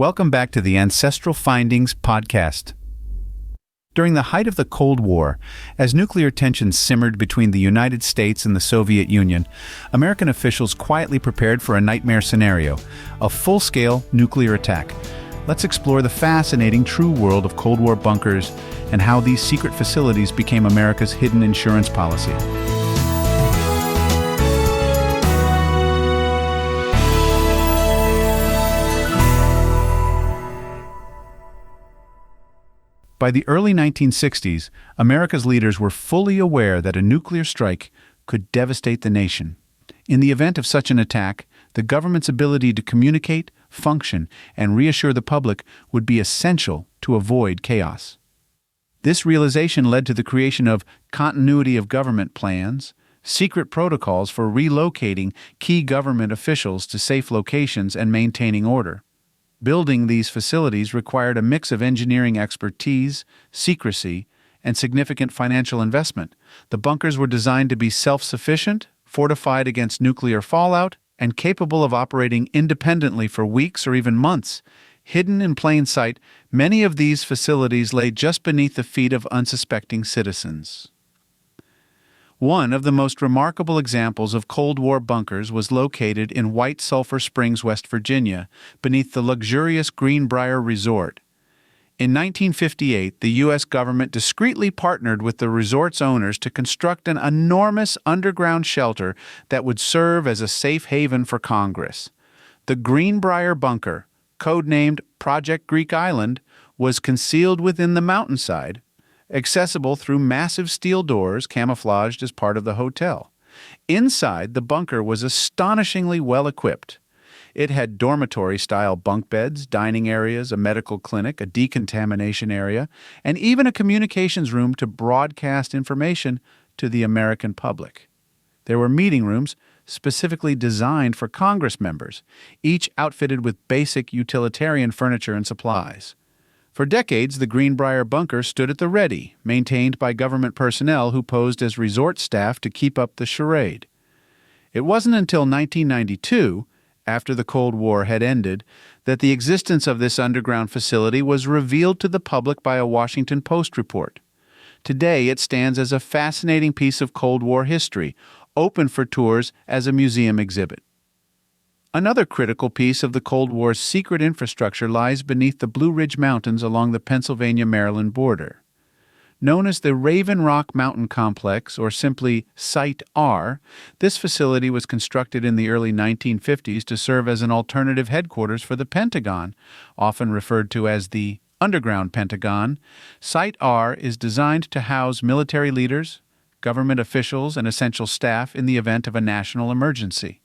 Welcome back to the Ancestral Findings podcast. During the height of the Cold War, as nuclear tensions simmered between the United States and the Soviet Union, American officials quietly prepared for a nightmare scenario, a full-scale nuclear attack. Let's explore the fascinating true world of Cold War bunkers and how these secret facilities became America's hidden insurance policy. By the early 1960s, America's leaders were fully aware that a nuclear strike could devastate the nation. In the event of such an attack, the government's ability to communicate, function, and reassure the public would be essential to avoid chaos. This realization led to the creation of continuity of government plans, secret protocols for relocating key government officials to safe locations and maintaining order. Building these facilities required a mix of engineering expertise, secrecy, and significant financial investment. The bunkers were designed to be self-sufficient, fortified against nuclear fallout, and capable of operating independently for weeks or even months. Hidden in plain sight, many of these facilities lay just beneath the feet of unsuspecting citizens. One of the most remarkable examples of Cold War bunkers was located in White Sulphur Springs, West Virginia, beneath the luxurious Greenbrier Resort. In 1958, the U.S. government discreetly partnered with the resort's owners to construct an enormous underground shelter that would serve as a safe haven for Congress. The Greenbrier Bunker, codenamed Project Greek Island, was concealed within the mountainside, accessible through massive steel doors camouflaged as part of the hotel. Inside, the bunker was astonishingly well equipped. It had dormitory-style bunk beds, dining areas, a medical clinic, a decontamination area, and even a communications room to broadcast information to the American public. There were meeting rooms specifically designed for Congress members, each outfitted with basic utilitarian furniture and supplies. For decades, the Greenbrier Bunker stood at the ready, maintained by government personnel who posed as resort staff to keep up the charade. It wasn't until 1992, after the Cold War had ended, that the existence of this underground facility was revealed to the public by a Washington Post report. Today, it stands as a fascinating piece of Cold War history, open for tours as a museum exhibit. Another critical piece of the Cold War's secret infrastructure lies beneath the Blue Ridge Mountains along the Pennsylvania-Maryland border. Known as the Raven Rock Mountain Complex, or simply Site R, this facility was constructed in the early 1950s to serve as an alternative headquarters for the Pentagon, often referred to as the Underground Pentagon. Site R is designed to house military leaders, government officials, and essential staff in the event of a national emergency.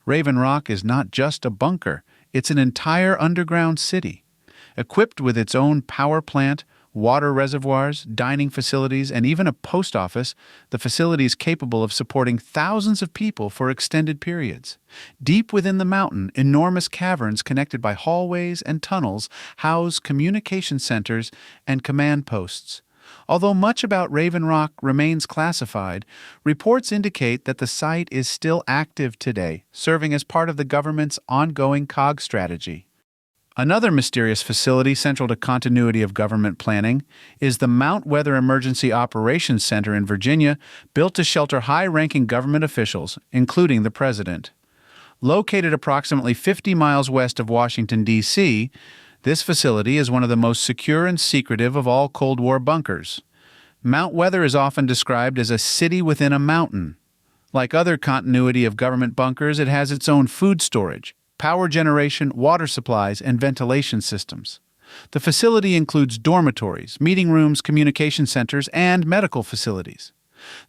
Raven Rock is not just a bunker, it's an entire underground city. Equipped with its own power plant, water reservoirs, dining facilities, and even a post office, the facility is capable of supporting thousands of people for extended periods. Deep within the mountain, enormous caverns connected by hallways and tunnels house communication centers and command posts. Although much about Raven Rock remains classified, reports indicate that the site is still active today, serving as part of the government's ongoing COG strategy. Another mysterious facility central to continuity of government planning is the Mount Weather Emergency Operations Center in Virginia, built to shelter high-ranking government officials, including the president. Located approximately 50 miles west of Washington, D.C., this facility is one of the most secure and secretive of all Cold War bunkers. Mount Weather is often described as a city within a mountain. Like other continuity of government bunkers, it has its own food storage, power generation, water supplies, and ventilation systems. The facility includes dormitories, meeting rooms, communication centers, and medical facilities.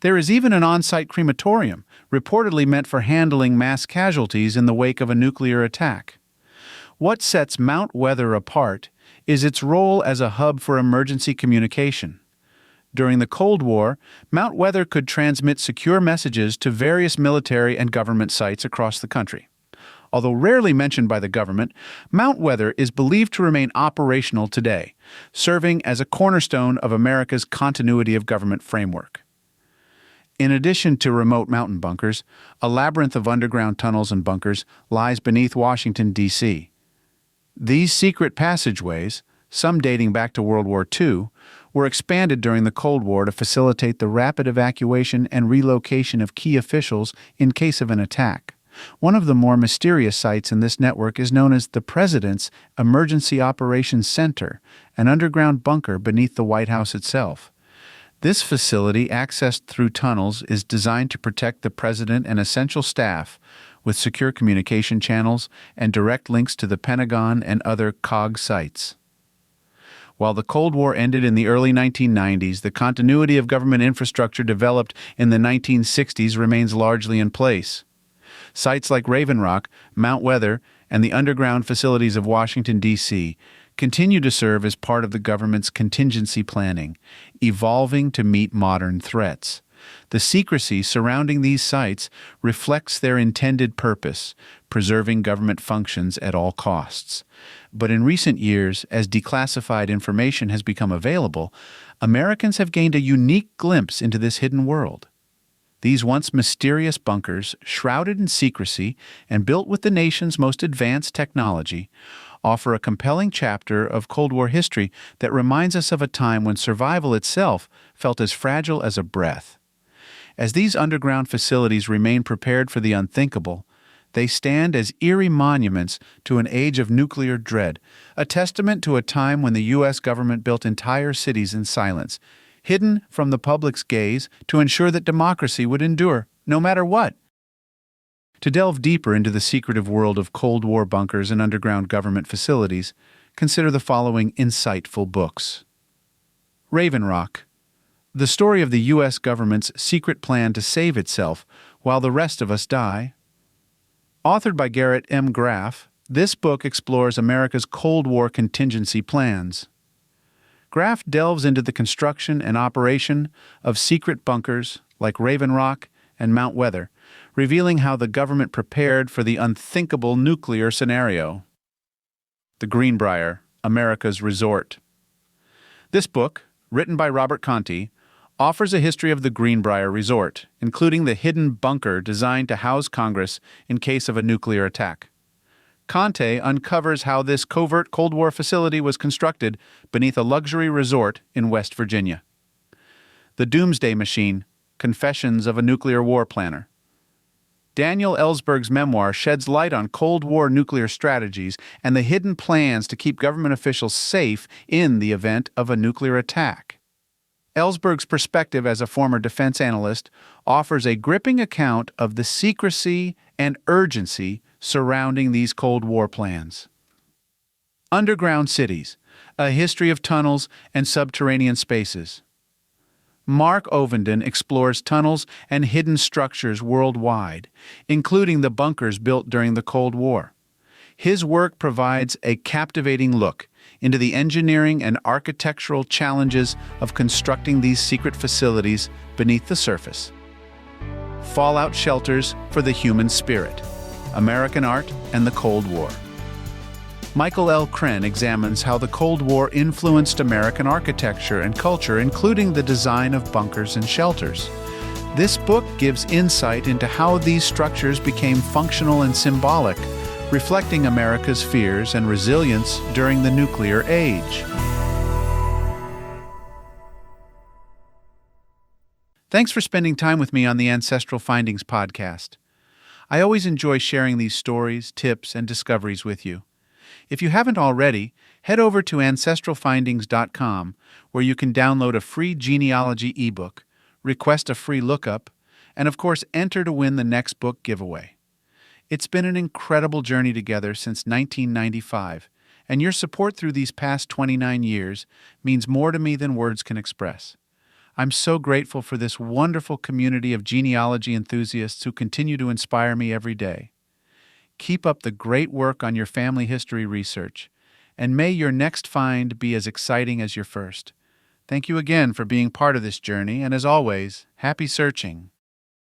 There is even an on-site crematorium, reportedly meant for handling mass casualties in the wake of a nuclear attack. What sets Mount Weather apart is its role as a hub for emergency communication. During the Cold War, Mount Weather could transmit secure messages to various military and government sites across the country. Although rarely mentioned by the government, Mount Weather is believed to remain operational today, serving as a cornerstone of America's continuity of government framework. In addition to remote mountain bunkers, a labyrinth of underground tunnels and bunkers lies beneath Washington, D.C. These secret passageways, some dating back to World War II, were expanded during the Cold War to facilitate the rapid evacuation and relocation of key officials in case of an attack. One of the more mysterious sites in this network is known as the President's Emergency Operations Center, an underground bunker beneath the White House itself. This facility, accessed through tunnels, is designed to protect the President and essential staff, with secure communication channels and direct links to the Pentagon and other COG sites. While the Cold War ended in the early 1990s, the continuity of government infrastructure developed in the 1960s remains largely in place. Sites like Raven Rock, Mount Weather, and the underground facilities of Washington, D.C. continue to serve as part of the government's contingency planning, evolving to meet modern threats. The secrecy surrounding these sites reflects their intended purpose, preserving government functions at all costs. But in recent years, as declassified information has become available, Americans have gained a unique glimpse into this hidden world. These once mysterious bunkers, shrouded in secrecy and built with the nation's most advanced technology, offer a compelling chapter of Cold War history that reminds us of a time when survival itself felt as fragile as a breath. As these underground facilities remain prepared for the unthinkable, they stand as eerie monuments to an age of nuclear dread, a testament to a time when the U.S. government built entire cities in silence, hidden from the public's gaze to ensure that democracy would endure, no matter what. To delve deeper into the secretive world of Cold War bunkers and underground government facilities, consider the following insightful books. Raven Rock, the story of the U.S. government's secret plan to save itself while the rest of us die. Authored by Garrett M. Graff, this book explores America's Cold War contingency plans. Graff delves into the construction and operation of secret bunkers like Raven Rock and Mount Weather, revealing how the government prepared for the unthinkable nuclear scenario. The Greenbrier, America's Resort. This book, written by Robert Conti, offers a history of the Greenbrier Resort, including the hidden bunker designed to house Congress in case of a nuclear attack. Conte uncovers how this covert Cold War facility was constructed beneath a luxury resort in West Virginia. The Doomsday Machine, Confessions of a Nuclear War Planner. Daniel Ellsberg's memoir sheds light on Cold War nuclear strategies and the hidden plans to keep government officials safe in the event of a nuclear attack. Ellsberg's perspective as a former defense analyst offers a gripping account of the secrecy and urgency surrounding these Cold War plans. Underground Cities, A History of Tunnels and Subterranean Spaces. Mark Ovenden explores tunnels and hidden structures worldwide, including the bunkers built during the Cold War. His work provides a captivating look into the engineering and architectural challenges of constructing these secret facilities beneath the surface. Fallout Shelters for the Human Spirit, American Art and the Cold War. Michael L. Kren examines how the Cold War influenced American architecture and culture, including the design of bunkers and shelters. This book gives insight into how these structures became functional and symbolic, reflecting America's fears and resilience during the nuclear age. Thanks for spending time with me on the Ancestral Findings podcast. I always enjoy sharing these stories, tips, and discoveries with you. If you haven't already, head over to ancestralfindings.com, where you can download a free genealogy ebook, request a free lookup, and of course enter to win the next book giveaway. It's been an incredible journey together since 1995, and your support through these past 29 years means more to me than words can express. I'm so grateful for this wonderful community of genealogy enthusiasts who continue to inspire me every day. Keep up the great work on your family history research, and may your next find be as exciting as your first. Thank you again for being part of this journey, and as always, happy searching.